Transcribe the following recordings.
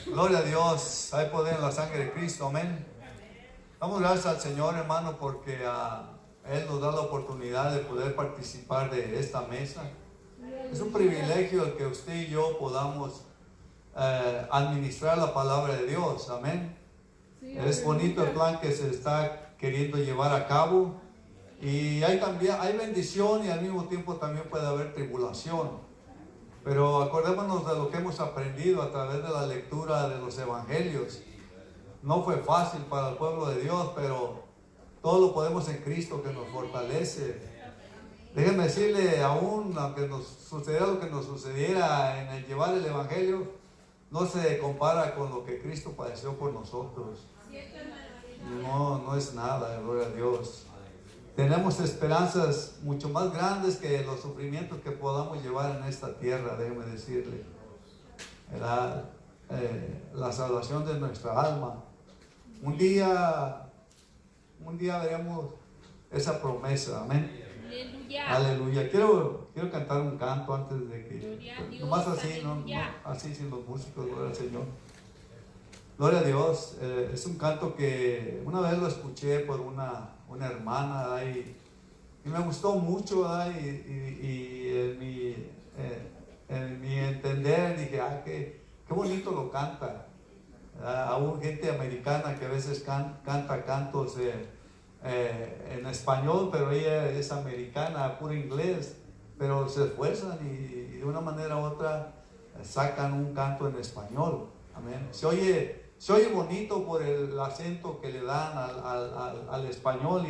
Gloria a Dios, hay poder en la sangre de Cristo, amén. Damos gracias al Señor, hermano, porque Él nos da la oportunidad de poder participar de esta mesa. Es un privilegio el que usted y yo podamos administrar la palabra de Dios, amén. Es bonito el plan que se está queriendo llevar a cabo, y hay bendición, y al mismo tiempo también puede haber tribulación. Pero acordémonos de lo que hemos aprendido a través de la lectura de los evangelios. No fue fácil para el pueblo de Dios, pero todo lo podemos en Cristo que nos fortalece. Déjenme decirle, aún aunque nos sucediera lo que nos sucediera en el llevar el evangelio, no se compara con lo que Cristo padeció por nosotros. No es nada, gloria a Dios. Tenemos esperanzas mucho más grandes que los sufrimientos que podamos llevar en esta tierra, déjeme decirle. La salvación de nuestra alma. Un día veremos esa promesa, amén. Aleluya. Quiero cantar un canto antes de que, nomás así, no, así sin los músicos, gloria al Señor. Gloria a Dios. Es un canto que una vez lo escuché por una hermana, y me gustó mucho, y en mi entender dije, qué bonito lo canta. Aún gente americana que a veces canta cantos en español, pero ella es americana, puro inglés, pero se esfuerzan y de una manera u otra sacan un canto en español. Amén. Se oye bonito por el acento que le dan al español,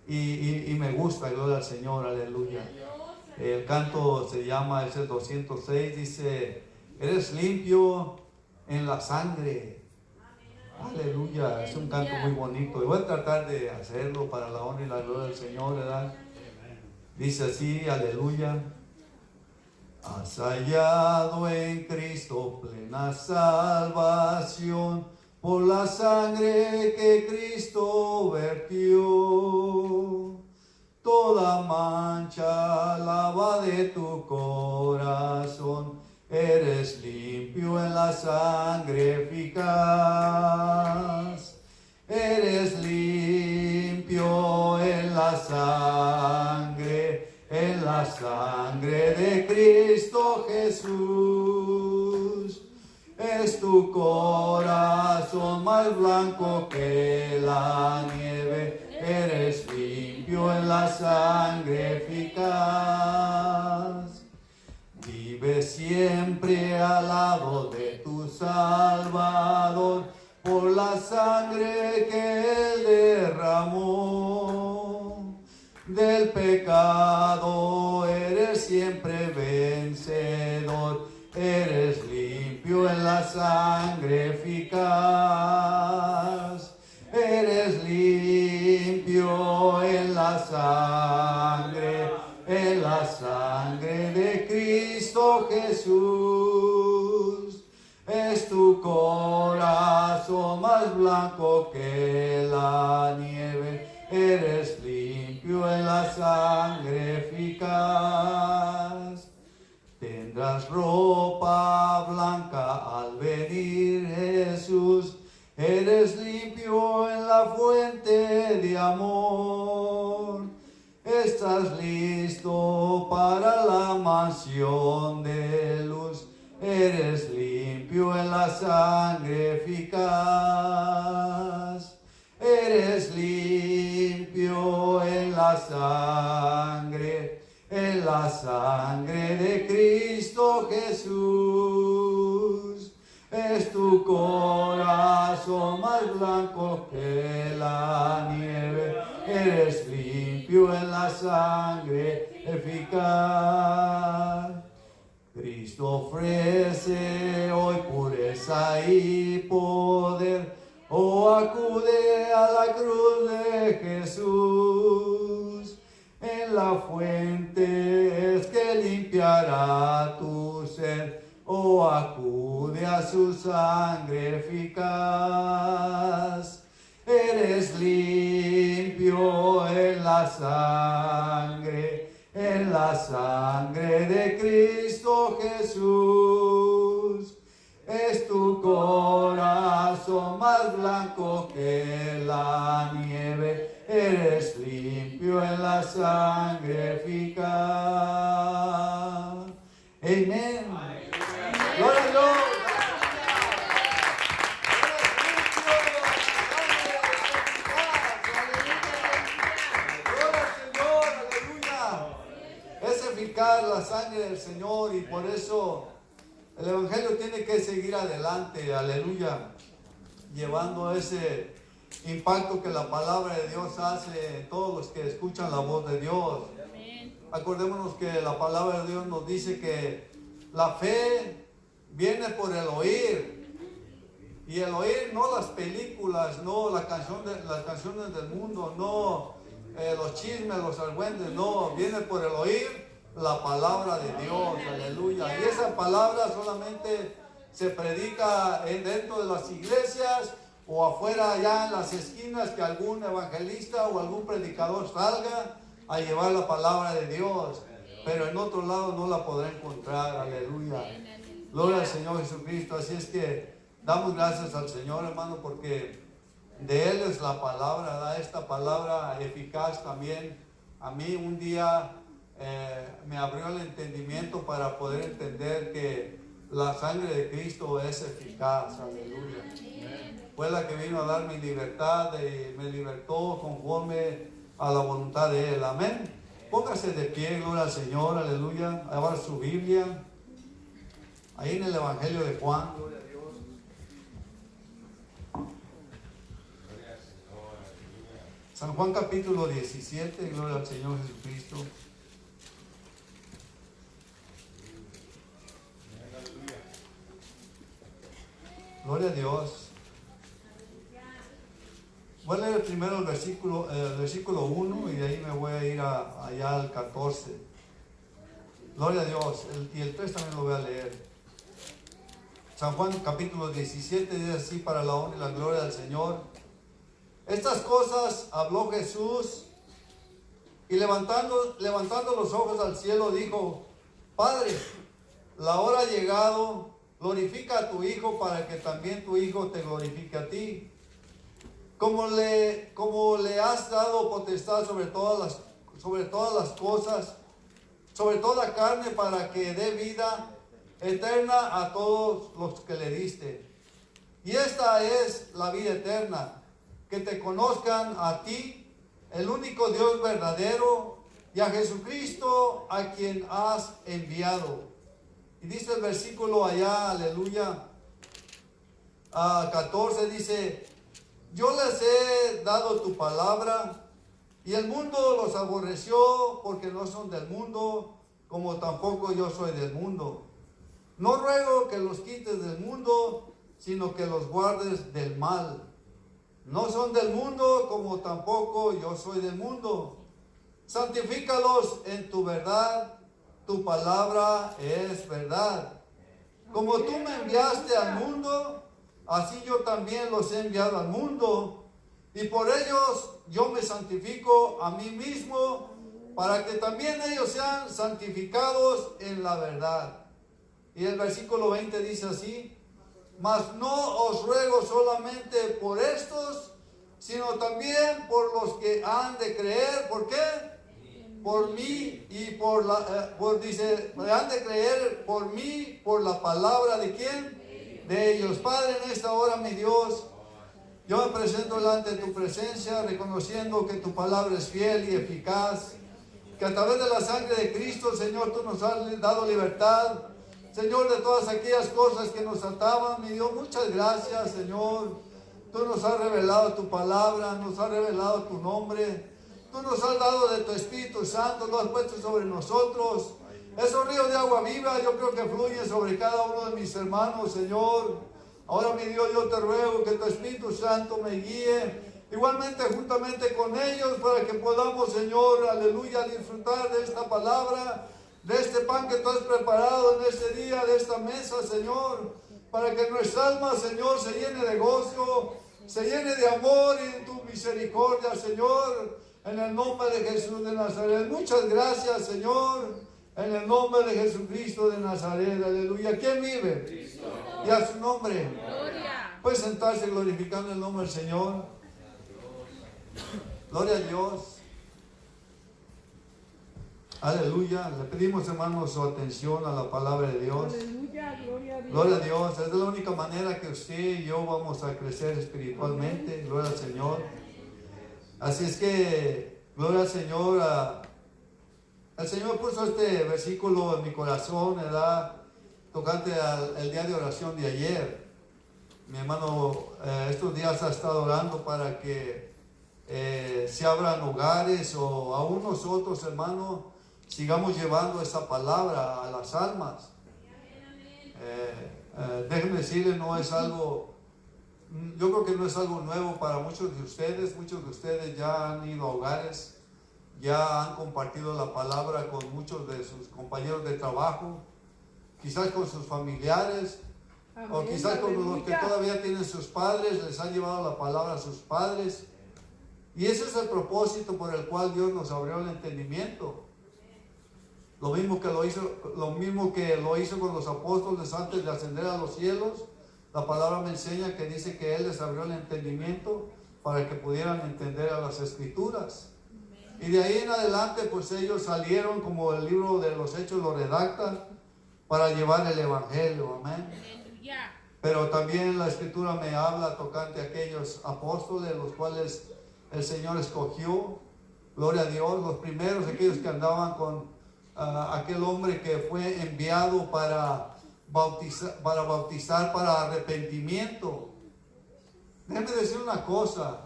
y me gusta, gloria al Señor, aleluya. El canto se llama, es el 206, dice: eres limpio en la sangre. Aleluya, es un canto muy bonito, y voy a tratar de hacerlo para la honra y la gloria del Señor, ¿verdad? Dice así, aleluya. Has hallado en Cristo plena salvación, por la sangre que Cristo vertió. Toda mancha lava de tu corazón, eres limpio en la sangre eficaz. Eres limpio en la sangre de Cristo Jesús. Es tu corazón más blanco que la nieve, eres limpio en la sangre eficaz. Vive siempre al lado de tu Salvador, por la sangre que Él derramó. Del pecado eres siempre vencedor, eres limpio en la sangre eficaz. Eres limpio en la sangre de Cristo Jesús. Es tu corazón más blanco que la nieve, eres limpio en la sangre eficaz. Tendrás ropa blanca al venir, Jesús. Eres limpio en la fuente de amor. Estás listo para la mansión de luz. Eres limpio en la sangre eficaz. Eres limpio en la sangre de Cristo Jesús. Es tu corazón más blanco que la nieve, eres limpio en la sangre eficaz. Cristo ofrece hoy pureza y poder, acude a la cruz de Jesús. En la fuente es que limpiará tu ser, acude a su sangre eficaz. Eres limpio en la sangre de Cristo Jesús. Es tu corazón más blanco que la nieve, eres limpio en la sangre eficaz. Amén. Gloria a Dios. Gloria al Señor, aleluya. Es eficaz la sangre del Señor y por eso el Evangelio tiene que seguir adelante, aleluya, llevando ese impacto que la palabra de Dios hace en todos los que escuchan la voz de Dios. Acordémonos que la palabra de Dios nos dice que la fe viene por el oír, y el oír no las películas, no las canciones del mundo, no los chismes, los argüendes, no, viene por el oír la palabra de Dios, aleluya. Y esa palabra solamente se predica dentro de las iglesias o afuera, allá en las esquinas, que algún evangelista o algún predicador salga a llevar la palabra de Dios, pero en otro lado no la podrá encontrar, aleluya. Gloria al Señor Jesucristo. Así es que damos gracias al Señor, hermano, porque de Él es la palabra, da esta palabra eficaz también. A mí un día me abrió el entendimiento para poder entender que la sangre de Cristo es eficaz, aleluya. Fue la que vino a darme libertad y me libertó conforme a la voluntad de Él, amén. Póngase de pie, gloria al Señor, aleluya. Abra su Biblia, ahí en el Evangelio de Juan, gloria a Dios. San Juan capítulo 17, gloria al Señor Jesucristo. Gloria a Dios. Voy a leer primero el versículo 1 y de ahí me voy a ir allá al 14. Gloria a Dios. Y el 3 también lo voy a leer. San Juan capítulo 17 dice así: para la honra y la gloria del Señor. Estas cosas habló Jesús y levantando los ojos al cielo dijo: Padre, la hora ha llegado, glorifica a tu Hijo para que también tu Hijo te glorifique a ti. Como le has dado potestad sobre todas las cosas, sobre toda carne, para que dé vida eterna a todos los que le diste. Y esta es la vida eterna, que te conozcan a ti, el único Dios verdadero, y a Jesucristo a quien has enviado. Y dice el versículo allá, aleluya, 14, dice: yo les he dado tu palabra, y el mundo los aborreció, porque no son del mundo, como tampoco yo soy del mundo. No ruego que los quites del mundo, sino que los guardes del mal. No son del mundo, como tampoco yo soy del mundo. Santifícalos en tu verdad, tu palabra es verdad. Como tú me enviaste al mundo, así yo también los he enviado al mundo, y por ellos yo me santifico a mí mismo, para que también ellos sean santificados en la verdad. Y el versículo 20 dice así: mas no os ruego solamente por estos, sino también por los que han de creer. ¿Por qué? Por mí y han de creer por mí, por la palabra de ¿quién? De ellos. Padre, en esta hora, mi Dios, yo me presento delante de tu presencia, reconociendo que tu palabra es fiel y eficaz, que a través de la sangre de Cristo, Señor, tú nos has dado libertad, Señor, de todas aquellas cosas que nos ataban, mi Dios. Muchas gracias, Señor. Tú nos has revelado tu palabra, nos has revelado tu nombre. Tú nos has dado de tu Espíritu Santo, lo has puesto sobre nosotros. Esos ríos de agua viva, yo creo que fluyen sobre cada uno de mis hermanos, Señor. Ahora, mi Dios, yo te ruego que tu Espíritu Santo me guíe, igualmente juntamente con ellos, para que podamos, Señor, aleluya, disfrutar de esta palabra, de este pan que tú has preparado en este día, de esta mesa, Señor, para que nuestra alma, Señor, se llene de gozo, se llene de amor y de tu misericordia, Señor, en el nombre de Jesús de Nazaret. Muchas gracias, Señor. En el nombre de Jesucristo de Nazaret, aleluya. ¿Quién vive? Cristo. Y a su nombre. Gloria. Puede sentarse glorificando el nombre del Señor. Gloria a Dios. Aleluya. Le pedimos, hermanos, su atención a la palabra de Dios. Aleluya, gloria a Dios. Gloria a Dios. Es de la única manera que usted y yo vamos a crecer espiritualmente. Gloria al Señor. Así es que, gloria al Señor. El Señor puso este versículo en mi corazón, ¿verdad? Tocante al día de oración de ayer. Mi hermano estos días ha estado orando para que se abran hogares, o aún nosotros, hermanos, sigamos llevando esa palabra a las almas. Déjenme decirles, no es algo, yo creo que no es algo nuevo para muchos de ustedes. Muchos de ustedes ya han ido a hogares, ya han compartido la palabra con muchos de sus compañeros de trabajo, quizás con sus familiares. Amén, O quizás con los que aleluya. todavía tienen sus padres, les han llevado la palabra a sus padres. Y ese es el propósito por el cual Dios nos abrió el entendimiento. Lo mismo que lo hizo con los apóstoles antes de ascender a los cielos. La palabra me enseña que dice que Él les abrió el entendimiento para que pudieran entender a las Escrituras. Y de ahí en adelante, pues ellos salieron, como el libro de los Hechos lo redacta, para llevar el Evangelio. Amén. Aleluya. Pero también la Escritura me habla tocante a aquellos apóstoles, los cuales el Señor escogió. Gloria a Dios, los primeros, aquellos que andaban con aquel hombre que fue enviado para bautizar para arrepentimiento. Déjeme decir una cosa: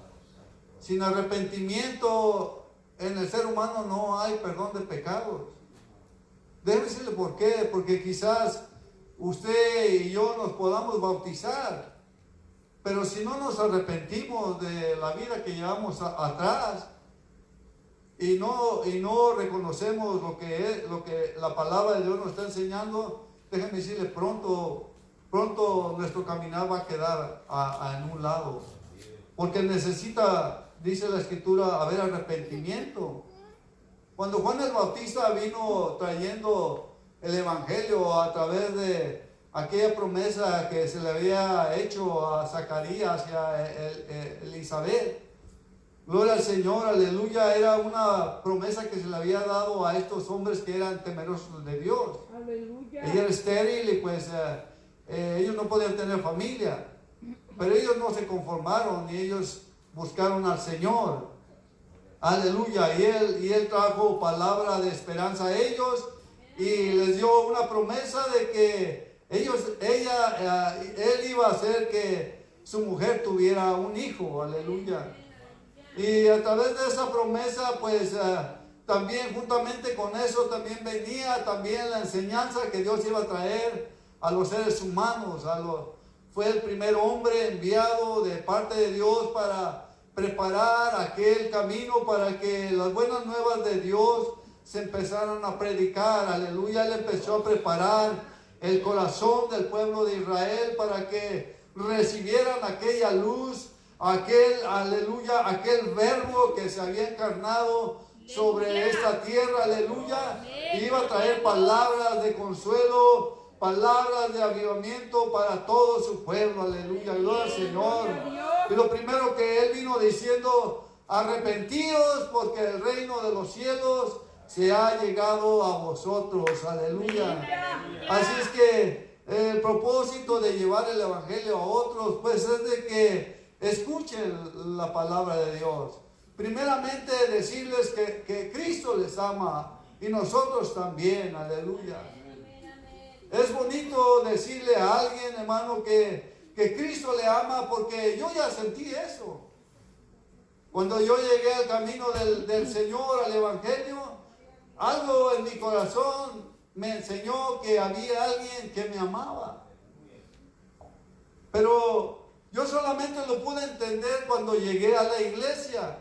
sin arrepentimiento en el ser humano no hay perdón de pecados. Déjeme decirle por qué. Porque quizás usted y yo nos podamos bautizar, pero si no nos arrepentimos de la vida que llevamos atrás y no reconocemos lo que la palabra de Dios nos está enseñando, déjenme decirle, pronto nuestro caminar va a quedar en un lado, porque necesita, dice la Escritura, haber arrepentimiento. Cuando Juan el Bautista vino trayendo el Evangelio a través de aquella promesa que se le había hecho a Zacarías y a Elizabeth, gloria al Señor, aleluya, era una promesa que se le había dado a estos hombres que eran temerosos de Dios. Aleluya. Ella era estéril y pues ellos no podían tener familia, pero ellos no se conformaron y ellos buscaron al Señor. Aleluya, y él trajo palabra de esperanza a ellos y les dio una promesa de que él iba a hacer que su mujer tuviera un hijo. Aleluya. Y a través de esa promesa, pues también juntamente con eso también venía también la enseñanza que Dios iba a traer a los seres humanos. Fue el primer hombre enviado de parte de Dios para preparar aquel camino para que las buenas nuevas de Dios se empezaran a predicar. Aleluya. Él empezó a preparar el corazón del pueblo de Israel para que recibieran aquella luz, aleluya, aquel verbo que se había encarnado sobre esta tierra. Aleluya. Iba a traer palabras de consuelo, palabras de avivamiento para todo su pueblo. Aleluya, gloria al Señor. Y lo primero que Él vino diciendo: arrepentíos, porque el reino de los cielos se ha llegado a vosotros. Aleluya. Así es que el propósito de llevar el Evangelio a otros, pues es de que escuchen la palabra de Dios. Primeramente decirles que Cristo les ama y nosotros también. Aleluya. Es bonito decirle a alguien, hermano, que Cristo le ama, porque yo ya sentí eso. Cuando yo llegué al camino del Señor, al Evangelio, algo en mi corazón me enseñó que había alguien que me amaba. Pero yo solamente lo pude entender cuando llegué a la iglesia.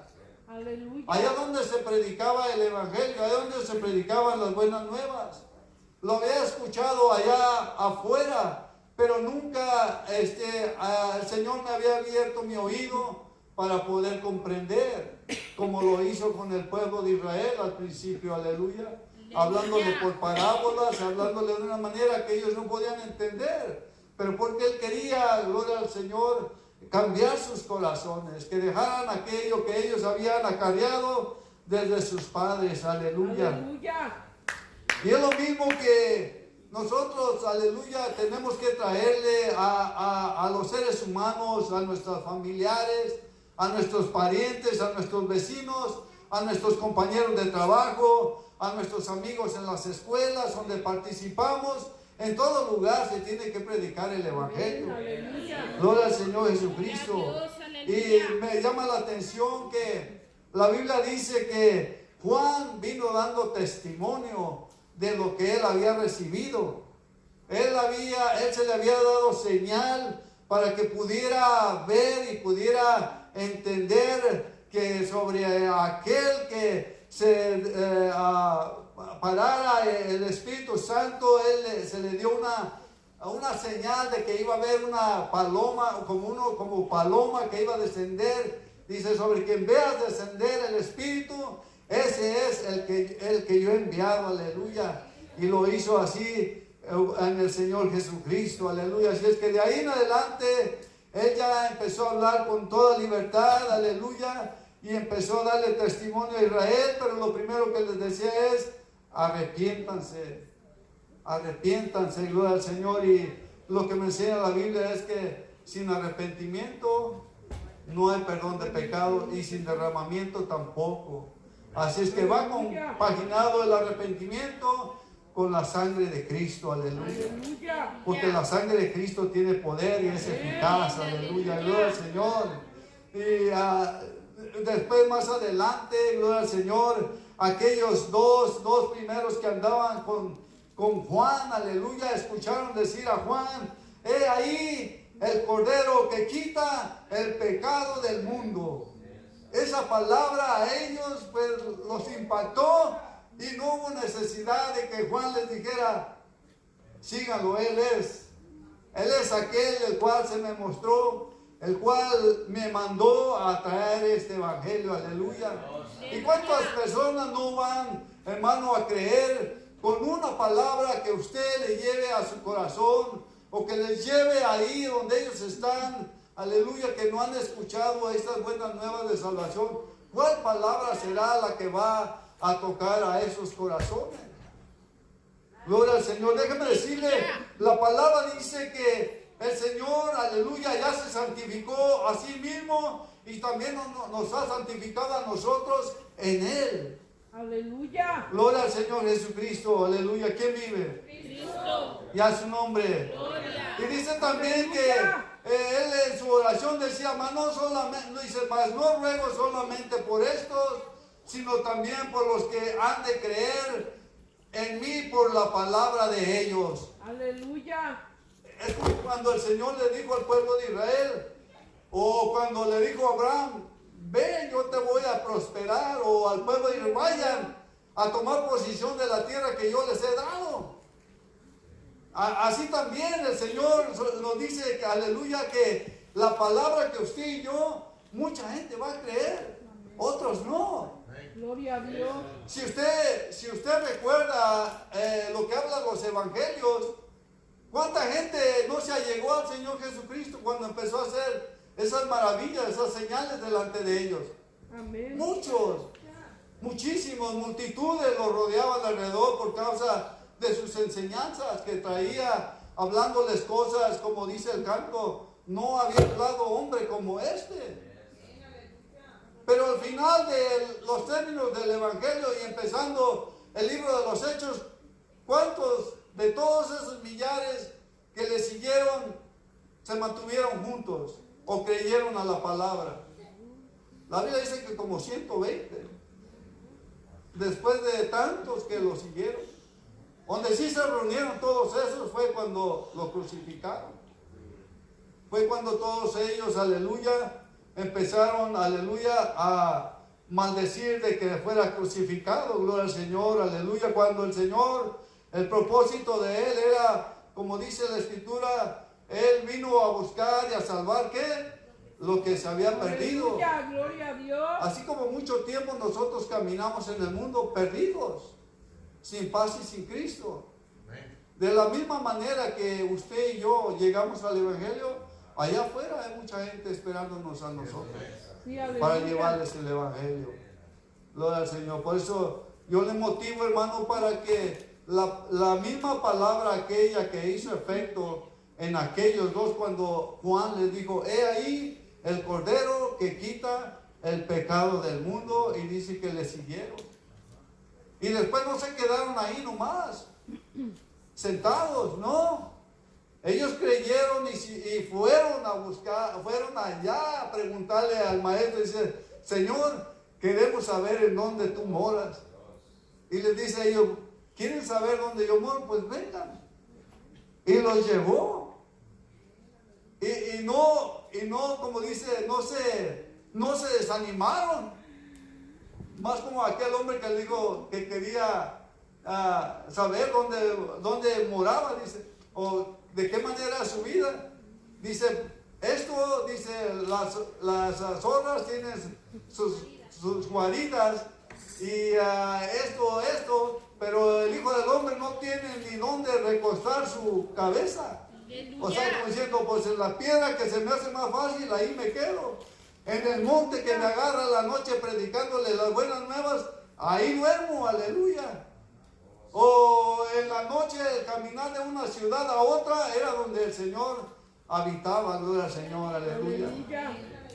Aleluya. Allá donde se predicaba el Evangelio, allá donde se predicaban las buenas nuevas. Lo había escuchado allá afuera, pero nunca el Señor me había abierto mi oído para poder comprender, como lo hizo con el pueblo de Israel al principio. Aleluya. hablándole por parábolas, hablándole de una manera que ellos no podían entender. Pero porque Él quería, gloria al Señor, cambiar sus corazones, que dejaran aquello que ellos habían acarreado desde sus padres. Aleluya. Aleluya. Y es lo mismo que nosotros, aleluya, tenemos que traerle a los seres humanos, a nuestros familiares, a nuestros parientes, a nuestros vecinos, a nuestros compañeros de trabajo, a nuestros amigos en las escuelas donde participamos. En todo lugar se tiene que predicar el Evangelio. Aleluya. Gloria al Señor Jesucristo. Gloria a Dios, Y aleluya. me llama la atención que la Biblia dice que Juan vino dando testimonio de lo que él había recibido. Él se le había dado señal para que pudiera ver y pudiera entender que sobre aquel que se parara el Espíritu Santo, se le dio una señal de que iba a haber una paloma, como paloma que iba a descender. Dice, sobre quien veas descender el Espíritu, ese es el que yo he enviado, aleluya. Y lo hizo así en el Señor Jesucristo, aleluya. Así es que de ahí en adelante, Él ya empezó a hablar con toda libertad, aleluya. Y empezó a darle testimonio a Israel, pero lo primero que les decía es, arrepiéntanse, gloria al Señor. Y lo que me enseña la Biblia es que sin arrepentimiento no hay perdón de pecado y sin derramamiento tampoco. Así es que va compaginado el arrepentimiento con la sangre de Cristo, aleluya. Porque la sangre de Cristo tiene poder y es eficaz, aleluya, gloria al Señor. Y después más adelante, gloria al Señor, aquellos dos primeros que andaban con Juan, aleluya, escucharon decir a Juan, ahí el Cordero que quita el pecado del mundo. Esa palabra a ellos pues los impactó y no hubo necesidad de que Juan les dijera, síganlo, Él es aquel el cual se me mostró, el cual me mandó a traer este evangelio, aleluya. ¿Y cuántas personas no van, hermano, a creer con una palabra que usted le lleve a su corazón o que les lleve ahí donde ellos están, aleluya, que no han escuchado estas buenas nuevas de salvación? ¿Cuál palabra será la que va a tocar a esos corazones? Gloria al Señor. Déjeme decirle, la palabra dice que el Señor, aleluya, ya se santificó a sí mismo y también nos ha santificado a nosotros en Él. Aleluya. Gloria al Señor Jesucristo, aleluya. ¿Quién vive? Cristo. Y a su nombre. Gloria. Y dice también que Él en su oración decía, mas no ruego solamente por estos, sino también por los que han de creer en mí por la palabra de ellos. Aleluya. Es como cuando el Señor le dijo al pueblo de Israel, o cuando le dijo a Abraham, ven, yo te voy a prosperar, o al pueblo de Israel, vayan a tomar posesión de la tierra que yo les he dado. Así también el Señor nos dice, que, aleluya, que la palabra que usted y yo, mucha gente va a creer, otros no. Gloria a Dios. Si usted recuerda lo que hablan los evangelios, ¿cuánta gente no se allegó al Señor Jesucristo cuando empezó a hacer esas maravillas, esas señales delante de ellos? Amén. Muchos, muchísimos, multitudes lo rodeaban alrededor por causa de sus enseñanzas que traía, hablándoles cosas, como dice el canto, no había hablado hombre como este. Pero al final de los términos del Evangelio y empezando el libro de los Hechos, ¿cuántos de todos esos millares que le siguieron se mantuvieron juntos o creyeron a la palabra? La Biblia dice que como 120, después de tantos que lo siguieron. Donde sí se reunieron todos esos fue cuando lo crucificaron. Fue cuando todos ellos, aleluya, empezaron, aleluya, a maldecir de que fuera crucificado, gloria al Señor, aleluya, cuando el Señor, el propósito de Él era, como dice la Escritura, Él vino a buscar y a salvar, ¿qué? Lo que se había perdido. Aleluya, gloria a Dios. Así como mucho tiempo nosotros caminamos en el mundo perdidos. sin paz y sin Cristo. De la misma manera que usted y yo llegamos al Evangelio, allá afuera hay mucha gente esperándonos a nosotros Sí, para aleluya. llevarles el Evangelio. Gloria al Señor. Por eso yo le motivo, hermano, para que la misma palabra aquella que hizo efecto en aquellos dos cuando Juan les dijo, he ahí el Cordero que quita el pecado del mundo, y dice que le siguieron. Y después no se quedaron ahí nomás, sentados, no. Ellos creyeron y fueron a buscar, fueron allá a preguntarle al maestro, y dice, Señor, queremos saber en dónde tú moras. Y les dice a ellos, ¿quieren saber dónde yo moro? Pues vengan. Y los llevó. Y no, como dice, no se desanimaron. Más como aquel hombre que dijo que quería saber dónde moraba, dice, o de qué manera era su vida. Dice, las zorras tienen sus guaridas, y esto, pero el Hijo del Hombre no tiene ni dónde recostar su cabeza. O sea, como diciendo, pues en la piedra que se me hace más fácil, ahí me quedo. En el monte que me agarra la noche predicándole las buenas nuevas, ahí duermo, aleluya. O en la noche el caminar de una ciudad a otra era donde el Señor habitaba, gloria al Señor, aleluya.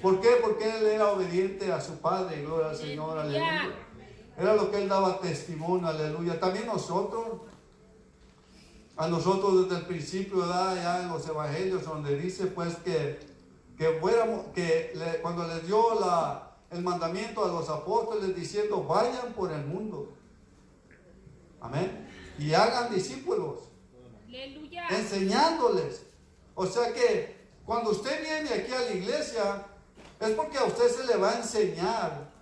¿Por qué? Porque Él era obediente a su Padre, gloria al Señor, aleluya. Era lo que Él daba testimonio, aleluya. También a nosotros desde el principio, ¿verdad? Ya en los evangelios, donde dice pues cuando les dio el mandamiento a los apóstoles diciendo, vayan por el mundo, amén, y hagan discípulos, Aleluya. enseñándoles. O sea que cuando usted viene aquí a la iglesia, es porque a usted se le va a enseñar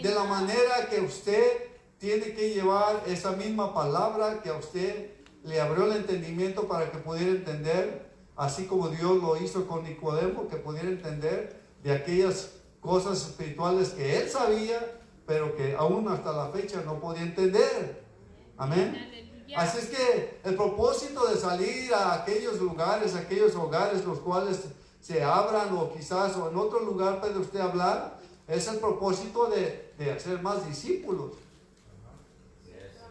de la manera que usted tiene que llevar esa misma palabra que a usted le abrió el entendimiento para que pudiera entender, así como Dios lo hizo con Nicodemo, que pudiera entender de aquellas cosas espirituales que él sabía, pero que aún hasta la fecha no podía entender. Amén. Aleluya. Así es que el propósito de salir a aquellos lugares, aquellos hogares los cuales se abran, o quizás o en otro lugar puede usted hablar, es el propósito de hacer más discípulos.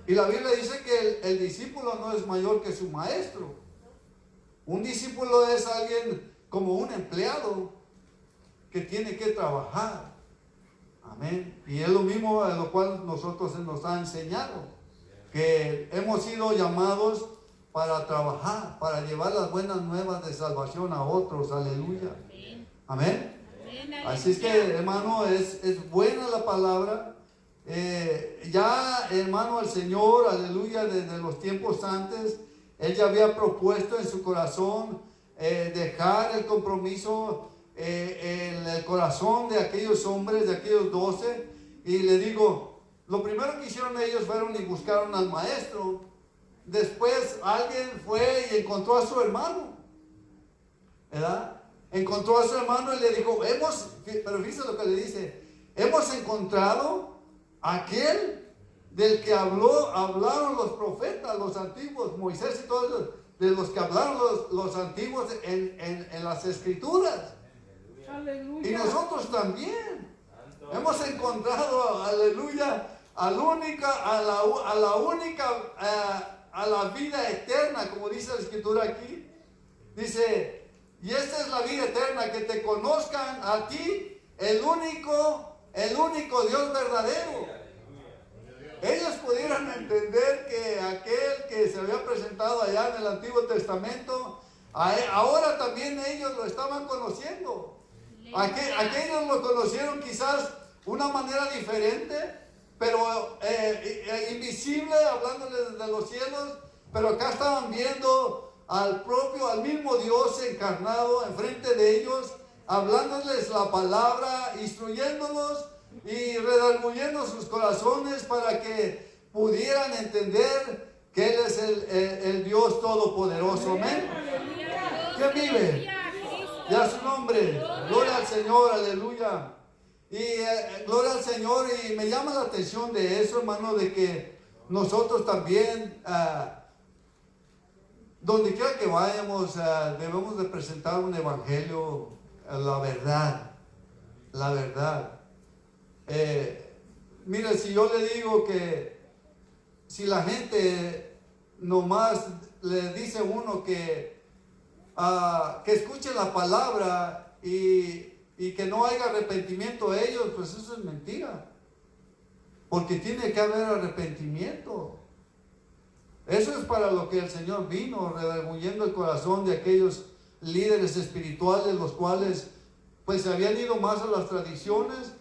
Y la Biblia dice que el discípulo no es mayor que su maestro. Un discípulo es alguien como un empleado que tiene que trabajar. Amén. Y es lo mismo a lo cual nosotros se nos ha enseñado, que hemos sido llamados para trabajar, para llevar las buenas nuevas de salvación a otros. Aleluya. Amén. Así es que, hermano, es buena la palabra. Ya, hermano, el Señor, aleluya, desde los tiempos antes, Él ya había propuesto en su corazón dejar el compromiso en el corazón de aquellos hombres, de aquellos 12. Y le digo, lo primero que hicieron ellos fueron y buscaron al maestro. Después alguien fue y encontró a su hermano, ¿verdad? Encontró a su hermano y le dijo, pero fíjese lo que le dice, hemos encontrado aquel del que hablaron los profetas, los antiguos, Moisés y todos, de los que hablaron los antiguos en las escrituras. Aleluya. Y nosotros también hemos encontrado, aleluya, a la vida eterna, como dice la escritura aquí. Dice, y esta es la vida eterna, que te conozcan a ti, el único Dios verdadero. Ellos pudieran entender que aquel que se había presentado allá en el Antiguo Testamento, ahora también ellos lo estaban conociendo. Aquellos lo conocieron quizás de una manera diferente, pero invisible, hablándoles desde los cielos, pero acá estaban viendo al mismo Dios encarnado enfrente de ellos, hablándoles la palabra, instruyéndolos y redarguyendo sus corazones para que pudieran entender que Él es el Dios Todopoderoso. Amén. ¿Quién vive? Ya su nombre. Gloria al Señor, aleluya. Y gloria al Señor. Y me llama la atención de eso, hermano, de que nosotros también, donde quiera que vayamos, debemos de presentar un evangelio, la verdad, la verdad. Mire, si yo le digo que si la gente nomás le dice a uno que escuche la palabra y que no haya arrepentimiento de ellos, pues eso es mentira. Porque tiene que haber arrepentimiento. Eso es para lo que el Señor vino, redarguyendo el corazón de aquellos líderes espirituales, los cuales pues se habían ido más a las tradiciones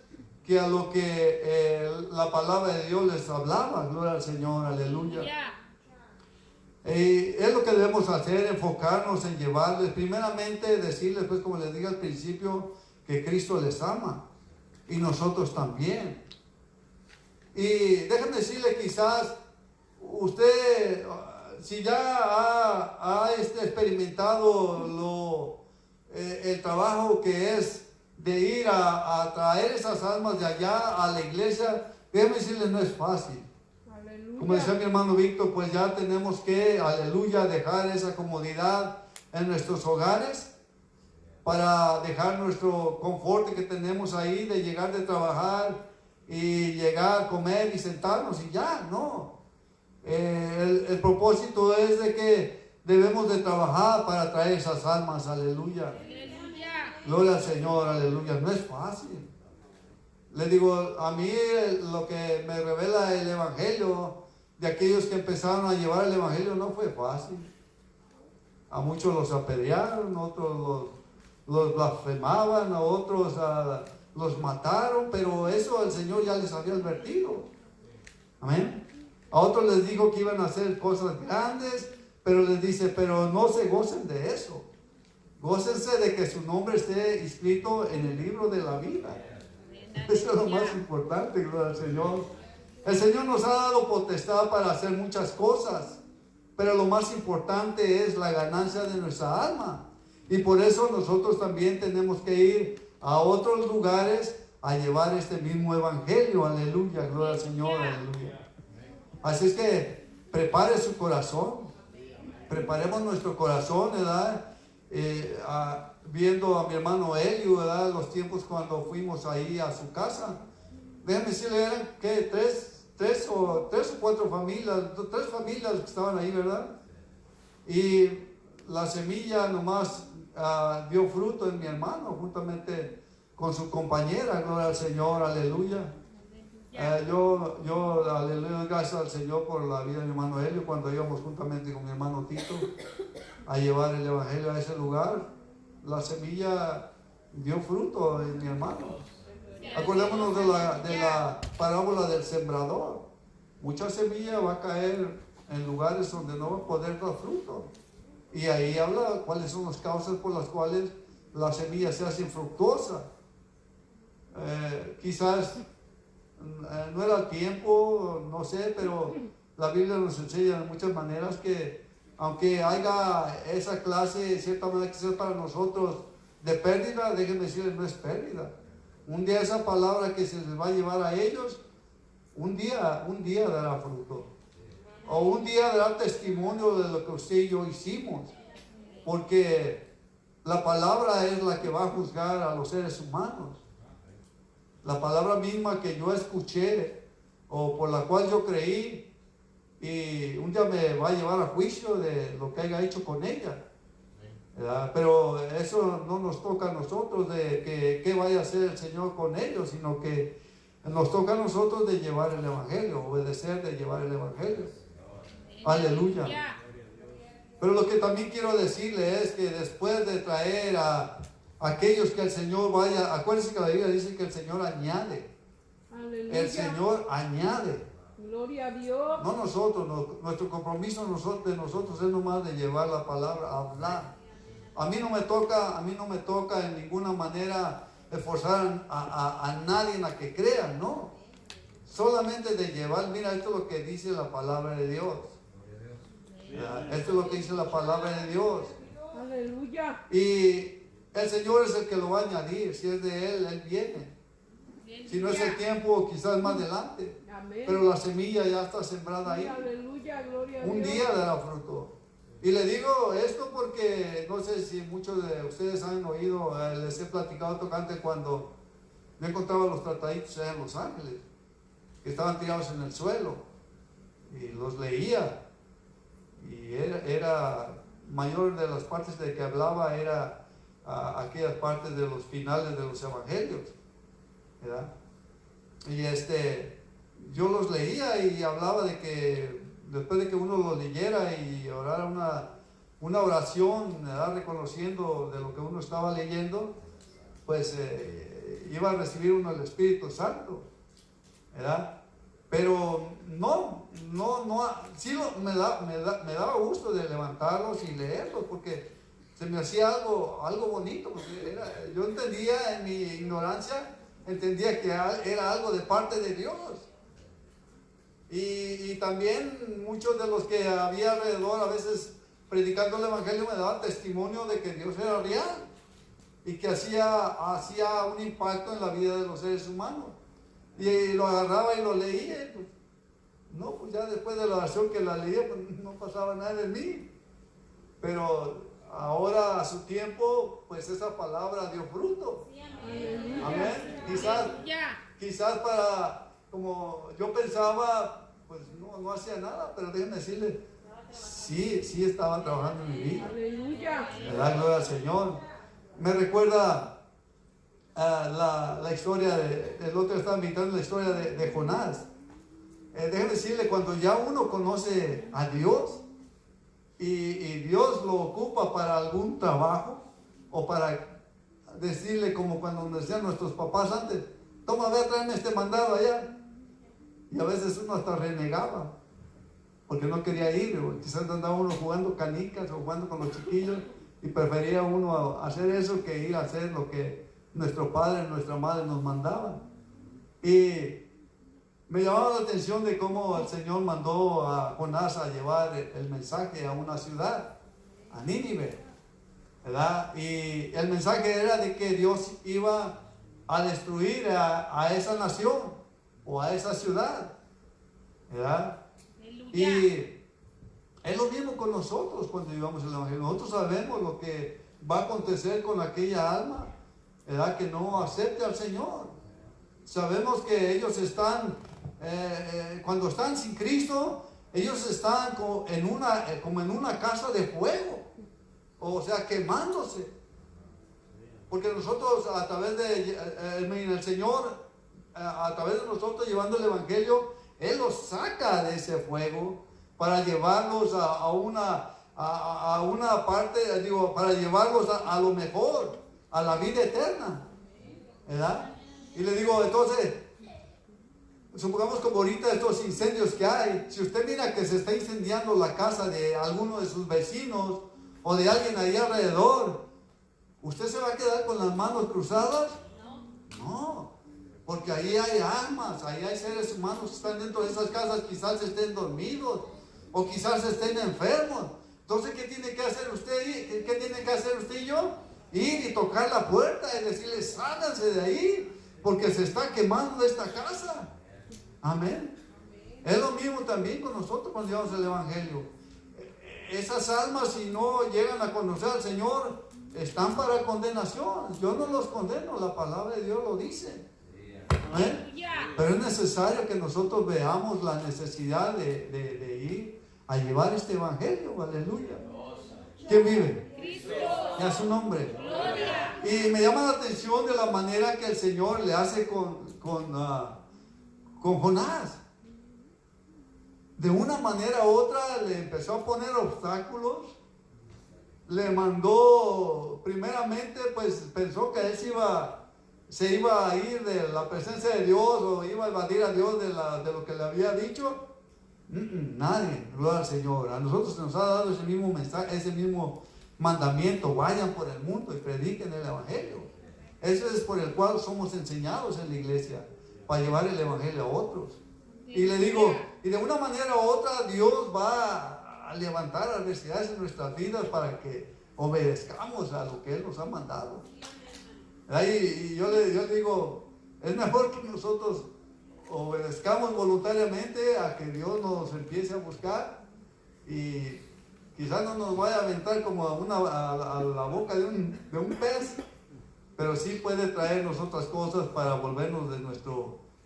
que a lo que la palabra de Dios les hablaba. Gloria al Señor, aleluya. Es lo que debemos hacer, enfocarnos en llevarles, primeramente decirles, pues como les dije al principio, que Cristo les ama y nosotros también. Y déjenme decirle, quizás usted, si ya ha experimentado el trabajo que es de ir a traer esas almas de allá a la iglesia, déjenme decirle, no es fácil. Aleluya. Como decía mi hermano Víctor, pues ya tenemos que, aleluya, dejar esa comodidad en nuestros hogares para dejar nuestro confort que tenemos ahí de llegar de trabajar y llegar a comer y sentarnos y ya, no. El propósito es de que debemos de trabajar para traer esas almas, aleluya. Gloria al Señor, aleluya. No es fácil. Le digo, a mí lo que me revela el evangelio de aquellos que empezaron a llevar el evangelio no fue fácil. A muchos los apedrearon, otros los blasfemaban, a otros los mataron, pero eso el Señor ya les había advertido. Amén. A otros les dijo que iban a hacer cosas grandes, pero les dice, pero no se gocen de eso. Gócense de que su nombre esté inscrito en el libro de la vida. Eso es lo más importante, gloria al Señor. El Señor nos ha dado potestad para hacer muchas cosas, pero lo más importante es la ganancia de nuestra alma. Y por eso nosotros también tenemos que ir a otros lugares a llevar este mismo evangelio. Aleluya, gloria al Señor, aleluya. Así es que prepare su corazón, preparemos nuestro corazón, ¿verdad? Viendo a mi hermano Elio, ¿verdad? Los tiempos cuando fuimos ahí a su casa, déjenme decirle, eran que tres o cuatro familias, tres familias que estaban ahí, ¿verdad? Y la semilla nomás dio fruto en mi hermano, juntamente con su compañera, gloria al Señor, aleluya. Yo aleluya, gracias al Señor por la vida de mi hermano Elio, cuando íbamos juntamente con mi hermano Tito a llevar el evangelio a ese lugar, la semilla dio fruto en mi hermano. Acordémonos de la parábola del sembrador. Mucha semilla va a caer en lugares donde no va a poder dar fruto. Y ahí habla cuáles son las causas por las cuales la semilla se hace infructuosa. Quizás no era el tiempo, no sé, pero la Biblia nos enseña de muchas maneras que aunque haya esa clase, cierta manera que sea para nosotros de pérdida, déjenme decirles, no es pérdida. Un día esa palabra que se les va a llevar a ellos, un día dará fruto. O un día dará testimonio de lo que usted y yo hicimos. Porque la palabra es la que va a juzgar a los seres humanos. La palabra misma que yo escuché o por la cual yo creí, y un día me va a llevar a juicio de lo que haya hecho con ella, ¿verdad? Pero eso no nos toca a nosotros de qué vaya a hacer el Señor con ellos, sino que nos toca a nosotros de llevar el evangelio, obedecer de llevar el evangelio. Aleluya. Pero lo que también quiero decirle es que después de traer a aquellos que el Señor vaya, acuérdense que la Biblia dice que el Señor añade. Aleluya. El Señor añade. Gloria a Dios. No nosotros, nuestro compromiso de nosotros es nomás de llevar la palabra, a hablar. A mí no me toca en ninguna manera esforzar a nadie a que crea, no. Solamente de llevar, mira, esto es lo que dice la palabra de Dios. Esto es lo que dice la palabra de Dios. Aleluya. Y el Señor es el que lo va a añadir. Si es de Él, Él viene. Si no es el tiempo, quizás más adelante. Amén. Pero la semilla ya está sembrada ahí. Aleluya, gloria a Un Dios. día dará fruto. Y le digo esto porque no sé si muchos de ustedes han oído, les he platicado tocante cuando yo encontraba los trataditos allá en Los Ángeles, que estaban tirados en el suelo, y los leía, y era mayor de las partes de que hablaba era aquellas partes de los finales de los evangelios, ¿verdad? Y yo los leía y hablaba de que después de que uno lo leyera y orara una oración, ¿verdad?, reconociendo de lo que uno estaba leyendo, pues iba a recibir uno el Espíritu Santo, ¿verdad? Pero sí me daba gusto de levantarlos y leerlos, porque se me hacía algo bonito, porque yo entendía en mi ignorancia, entendía que era algo de parte de Dios. Y también muchos de los que había alrededor, a veces predicando el Evangelio, me daban testimonio de que Dios era real y que hacía un impacto en la vida de los seres humanos. Y lo agarraba y lo leía, y pues, no, pues ya después de la oración que la leía, pues no pasaba nada de mí. Pero ahora a su tiempo, pues esa palabra dio fruto. Sí, amén. Amén. Quizás para, como yo pensaba, pues no hacía nada, pero déjenme decirle, sí estaba trabajando en mi vida. Aleluya. ¿Verdad? Gloria al Señor. Me recuerda la historia el otro estaba meditando la historia de Jonás. Déjenme decirle, cuando ya uno conoce a Dios y Dios lo ocupa para algún trabajo, o para decirle, como cuando nos decían nuestros papás antes, toma, ve a traerme este mandado allá. Y a veces uno hasta renegaba, porque no quería ir, o quizás andaba uno jugando canicas o jugando con los chiquillos, y prefería uno hacer eso que ir a hacer lo que nuestro padre y nuestra madre nos mandaban. Y me llamaba la atención de cómo el Señor mandó a Jonás a llevar el mensaje a una ciudad, a Nínive, ¿verdad? Y el mensaje era de que Dios iba a destruir a esa nación o a esa ciudad, ¿verdad? Y es lo mismo con nosotros cuando llevamos el Evangelio. Nosotros sabemos lo que va a acontecer con aquella alma, ¿verdad?, que no acepte al Señor. Sabemos que ellos están, cuando están sin Cristo, ellos están como en una casa de fuego, o sea, quemándose. Porque nosotros a través de el Señor, a través de nosotros llevando el Evangelio, Él los saca de ese fuego para llevarlos a una parte, para llevarlos a lo mejor, a la vida eterna, ¿verdad? Y le digo, entonces, supongamos como ahorita estos incendios que hay, si usted mira que se está incendiando la casa de alguno de sus vecinos o de alguien ahí alrededor, ¿usted se va a quedar con las manos cruzadas? No, porque ahí hay almas, ahí hay seres humanos que están dentro de esas casas, quizás estén dormidos o quizás estén enfermos. Entonces, ¿qué tiene que hacer usted? ¿Qué tiene que hacer usted y yo? Ir y tocar la puerta y decirle, sálganse de ahí, porque se está quemando esta casa. Amén. Es lo mismo también con nosotros cuando llevamos el Evangelio. Esas almas, si no llegan a conocer al Señor, están para condenación. Yo no los condeno, la palabra de Dios lo dice. Amén. Pero es necesario que nosotros veamos la necesidad de ir a llevar este Evangelio. Aleluya. ¿Quién vive? Cristo. Y a su nombre. Gloria. Y me llama la atención de la manera que el Señor le hace con Jonás. De una manera u otra le empezó a poner obstáculos. Le mandó, primeramente, pues pensó que él se iba a ir de la presencia de Dios, o iba a evadir a Dios de lo que le había dicho. Nadie, gloria al Señor. A nosotros se nos ha dado ese mismo mensaje, ese mismo mandamiento: vayan por el mundo y prediquen el Evangelio. Eso es por el cual somos enseñados en la iglesia, para llevar el Evangelio a otros. Y le digo, y de una manera u otra Dios va a levantar adversidades en nuestras vidas para que obedezcamos a lo que Él nos ha mandado. Y yo le digo, Es mejor que nosotros obedezcamos voluntariamente a que Dios nos empiece a buscar y quizás no nos vaya a aventar como a la boca de un pez, pero sí puede traernos otras cosas para volvernos de nuestra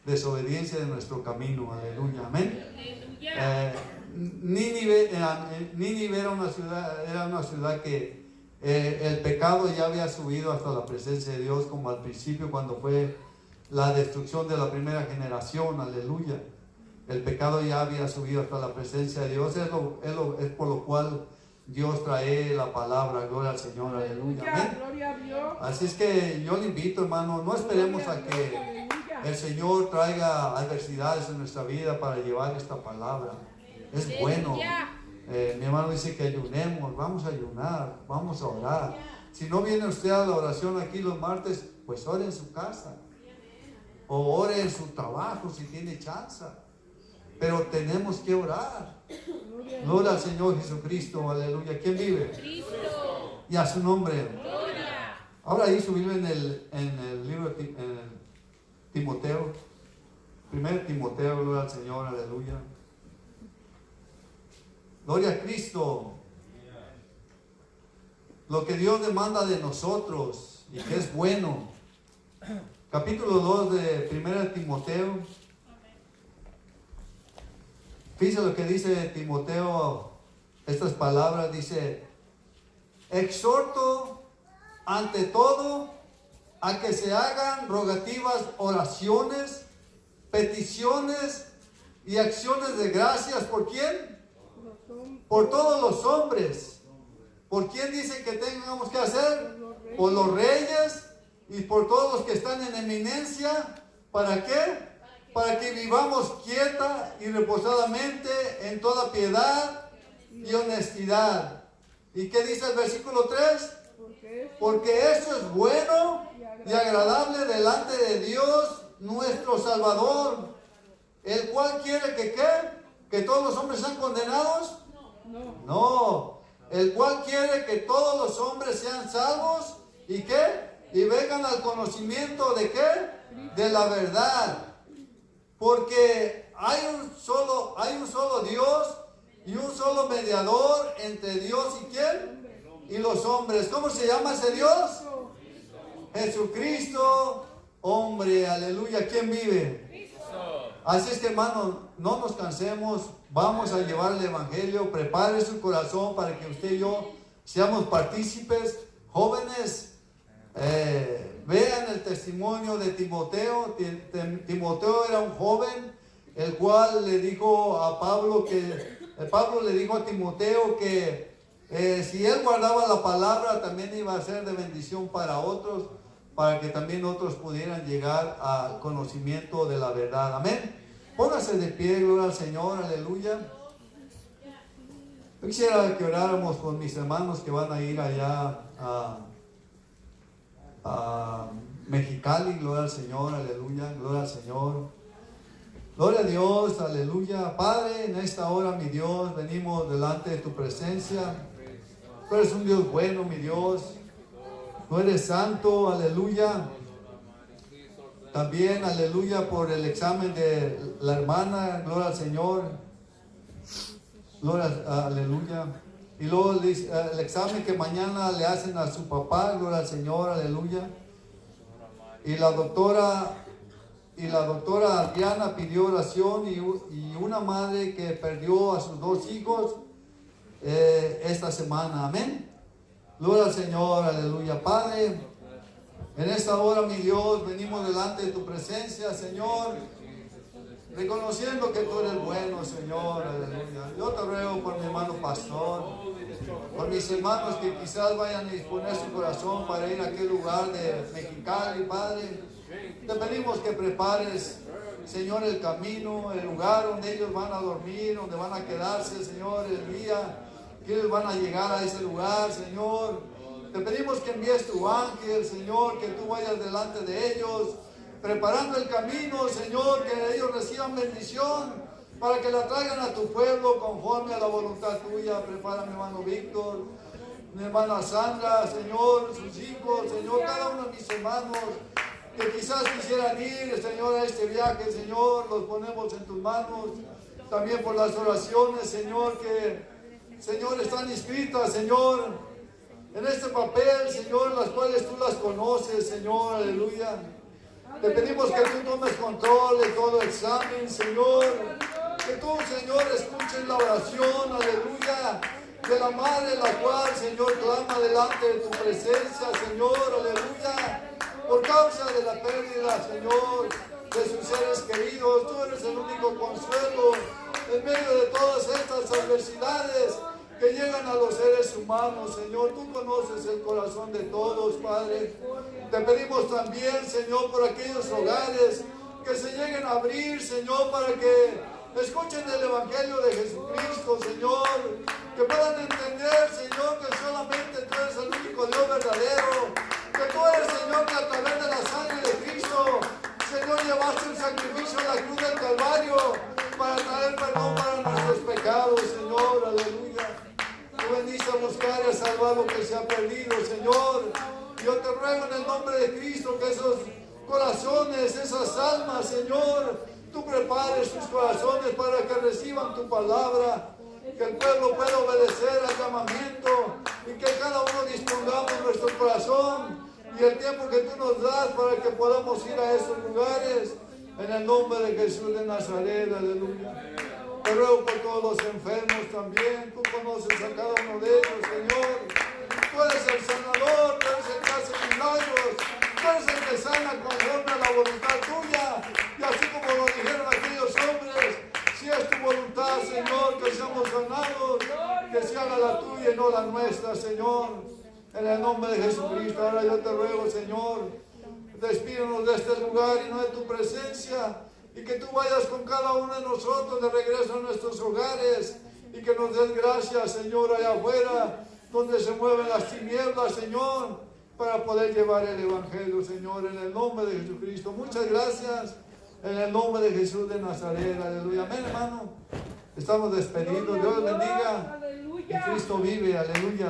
desobediencia, de nuestro camino. Aleluya, amén. Nínive era una ciudad que el pecado ya había subido hasta la presencia de Dios, como al principio cuando fue la destrucción de la primera generación. Aleluya. El pecado ya había subido hasta la presencia de Dios. Es por lo cual Dios trae la palabra. Gloria al Señor. Aleluya. Amén. Gloria a Dios. Así es que yo le invito, hermano, no esperemos a que el Señor traiga adversidades en nuestra vida para llevar esta palabra. Es bueno. Mi hermano dice que ayunemos, vamos a ayunar, vamos a orar. Si no viene usted a la oración aquí los martes, pues ore en su casa. O ore en su trabajo si tiene chance. Pero tenemos que orar. Gloria al Señor Jesucristo, aleluya. ¿Quién vive? Cristo. Y a su nombre. Gloria. Ahora ahí su Biblia en el libro de Timoteo. 1 Timoteo, gloria al Señor, aleluya. Gloria a Cristo. Lo que Dios demanda de nosotros y que es bueno. Capítulo 2 de 1 Timoteo. Fíjense lo que dice Timoteo, estas palabras, dice: exhorto ante todo a que se hagan rogativas, oraciones, peticiones y acciones de gracias. ¿Por quién? Por todos los hombres. ¿Por quién dice que tengamos que hacer? Por los reyes y por todos los que están en eminencia. ¿Para qué? Para que vivamos quieta y reposadamente en toda piedad y honestidad. ¿Y qué dice el versículo 3? Porque eso es bueno y agradable delante de Dios nuestro Salvador, el cual quiere que ¿qué? ¿Que todos los hombres sean condenados? No. El cual quiere que todos los hombres sean salvos y ¿qué? Y vengan al conocimiento de ¿qué? De la verdad. Porque hay un solo Dios y un solo mediador entre Dios y ¿quién? Y los hombres. ¿Cómo se llama ese Dios? Jesucristo, hombre, aleluya. ¿Quién vive? Así es que, hermanos, no nos cansemos. Vamos a llevar el evangelio. Prepare su corazón para que usted y yo seamos partícipes. Jóvenes, vean el testimonio de Timoteo. Timoteo era un joven, el cual le dijo a Pablo Pablo le dijo a Timoteo que si él guardaba la palabra, también iba a ser de bendición para otros, para que también otros pudieran llegar al conocimiento de la verdad. Amén. Póngase de pie, gloria al Señor, aleluya. Yo quisiera que oráramos con mis hermanos que van a ir allá a Mexicali. Gloria al Señor, aleluya, gloria al Señor. Gloria a Dios, aleluya. Padre, en esta hora, mi Dios, venimos delante de tu presencia. Tú eres un Dios bueno, mi Dios. Tú eres santo, aleluya. También, aleluya, por el examen de la hermana, gloria al Señor. Gloria, aleluya. Y luego el examen que mañana le hacen a su papá, gloria al Señor, aleluya. Y la doctora Adriana pidió oración y una madre que perdió a sus 2 hijos esta semana, amén. Gloria al Señor, aleluya. Padre, en esta hora, mi Dios, venimos delante de tu presencia, Señor, reconociendo que tú eres bueno, Señor, aleluya. Yo te ruego por mi hermano pastor, por mis hermanos que quizás vayan a disponer su corazón para ir a aquel lugar de Mexicali, Padre. Te pedimos que prepares, Señor, el camino, el lugar donde ellos van a dormir, donde van a quedarse, Señor, el día que ellos van a llegar a ese lugar, Señor. Te pedimos que envíes tu ángel, Señor, que tú vayas delante de ellos, preparando el camino, Señor, que ellos reciban bendición para que la traigan a tu pueblo conforme a la voluntad tuya. Prepara mi hermano Víctor, mi hermana Sandra, Señor, sus hijos, Señor, cada uno de mis hermanos. que quizás quisieran ir, Señor, a este viaje, Señor, los ponemos en tus manos. También por las oraciones, Señor, que, Señor, están inscritas, Señor, en este papel, Señor, las cuales tú las conoces, Señor, aleluya. Te pedimos que tú tomes control de todo examen, Señor. Que tú, Señor, escuches la oración, aleluya, de la madre, la cual, Señor, clama delante de tu presencia, Señor, aleluya. Por causa de la pérdida, Señor, de sus seres queridos, tú eres el único consuelo en medio de todas estas adversidades que llegan a los seres humanos, Señor. Tú conoces el corazón de todos, Padre. Te pedimos también, Señor, por aquellos hogares que se lleguen a abrir, Señor, para que escuchen el Evangelio de Jesucristo, Señor. Que puedan entender, Señor, que solamente tú eres el único Dios verdadero. Que tú eres, Señor, que a través de la sangre de Cristo, Señor, llevaste un sacrificio en la cruz del Calvario para traer perdón para nuestros pecados, Señor, aleluya. Tú bendice a buscar y a salvar lo que se ha perdido, Señor. Yo te ruego en el nombre de Cristo que esos corazones, esas almas, Señor, tú prepares sus corazones para que reciban tu palabra, que el pueblo pueda obedecer al llamamiento y que cada uno dispongamos nuestro corazón y el tiempo que tú nos das para que podamos ir a esos lugares. En el nombre de Jesús de Nazaret, aleluya. Te ruego por todos los enfermos también. Tú conoces a cada uno de ellos, Señor. Tú eres el sanador, tú eres el que hace milagros. Tú eres el que sana conforme a la voluntad tuya. Y así como lo dijeron aquellos hombres, si es tu voluntad, Señor, que seamos sanados, que se haga la tuya y no la nuestra, Señor. En el nombre de Jesucristo, ahora yo te ruego, Señor, despídenos de este lugar y no de tu presencia, y que tú vayas con cada uno de nosotros de regreso a nuestros hogares, y que nos des gracias, Señor, allá afuera, donde se mueven las tinieblas, Señor, para poder llevar el Evangelio, Señor, en el nombre de Jesucristo. Muchas gracias, en el nombre de Jesús de Nazaret, aleluya. Amén, hermano. Estamos despedidos. Dios les bendiga. Y Cristo vive, aleluya.